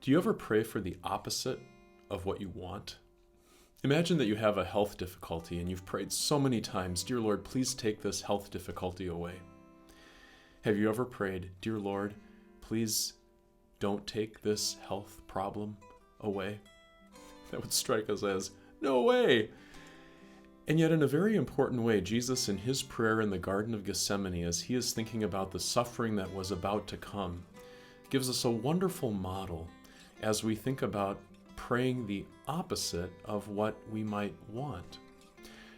Do you ever pray for the opposite of what you want? Imagine that you have a health difficulty and you've prayed so many times, "Dear Lord, please take this health difficulty away." Have you ever prayed, "Dear Lord, please don't take this health problem away"? That would strike us as, no way! And yet in a very important way, Jesus in his prayer in the Garden of Gethsemane, as he is thinking about the suffering that was about to come, gives us a wonderful model as we think about praying the opposite of what we might want.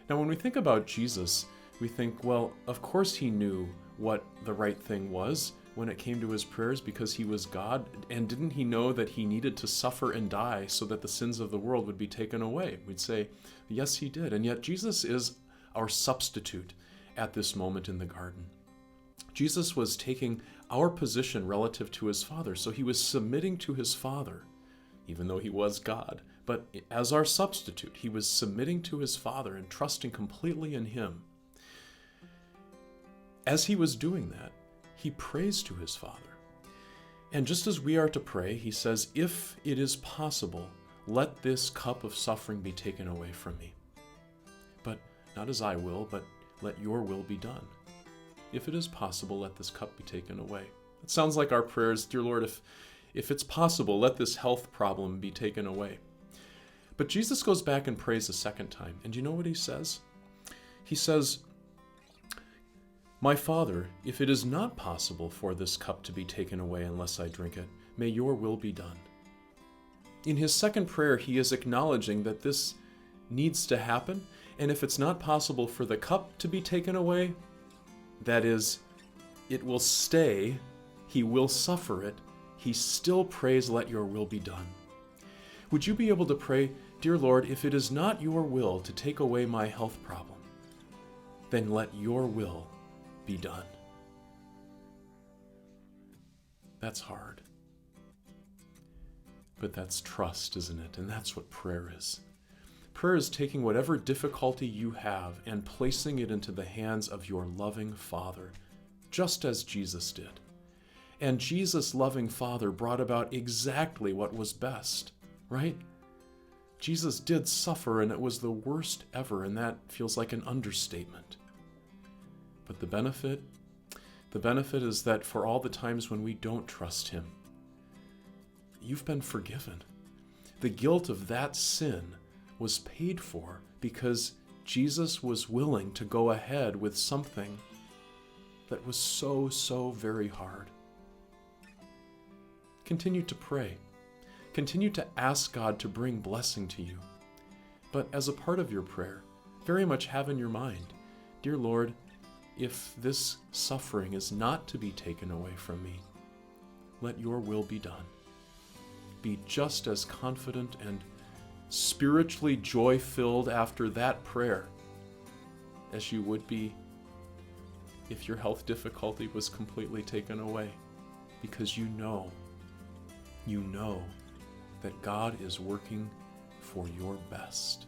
Now, when we think about Jesus, we think, well, of course he knew what the right thing was when it came to his prayers because he was God. And didn't he know that he needed to suffer and die so that the sins of the world would be taken away? We'd say, yes, he did. And yet Jesus is our substitute at this moment in the garden. Jesus was taking our position relative to his Father. So he was submitting to his Father, even though he was God. But as our substitute, he was submitting to his Father and trusting completely in him. As he was doing that, he prays to his Father. And just as we are to pray, he says, "If it is possible, let this cup of suffering be taken away from me. But not as I will, but let your will be done. If it is possible, let this cup be taken away." It sounds like our prayers, "Dear Lord, if it's possible, let this health problem be taken away." But Jesus goes back and prays a second time. And you know what he says? He says, "My Father, if it is not possible for this cup to be taken away unless I drink it, may your will be done." In his second prayer, he is acknowledging that this needs to happen, and if it's not possible for the cup to be taken away, that is, it will stay, he will suffer it, he still prays, "Let your will be done." Would you be able to pray, "Dear Lord, if it is not your will to take away my health problem, then let your will be done"? That's hard. But that's trust, isn't it? And that's what prayer is. Prayer is taking whatever difficulty you have and placing it into the hands of your loving Father, just as Jesus did. And Jesus' loving Father brought about exactly what was best, right? Jesus did suffer, and it was the worst ever, and that feels like an understatement. But the benefit is that for all the times when we don't trust him, you've been forgiven. The guilt of that sin was paid for because Jesus was willing to go ahead with something that was so very hard. Continue to pray. Continue to ask God to bring blessing to you. But as a part of your prayer, very much have in your mind, "Dear Lord, if this suffering is not to be taken away from me, let your will be done." Be just as confident and spiritually joy-filled after that prayer as you would be if your health difficulty was completely taken away, because you know that God is working for your best.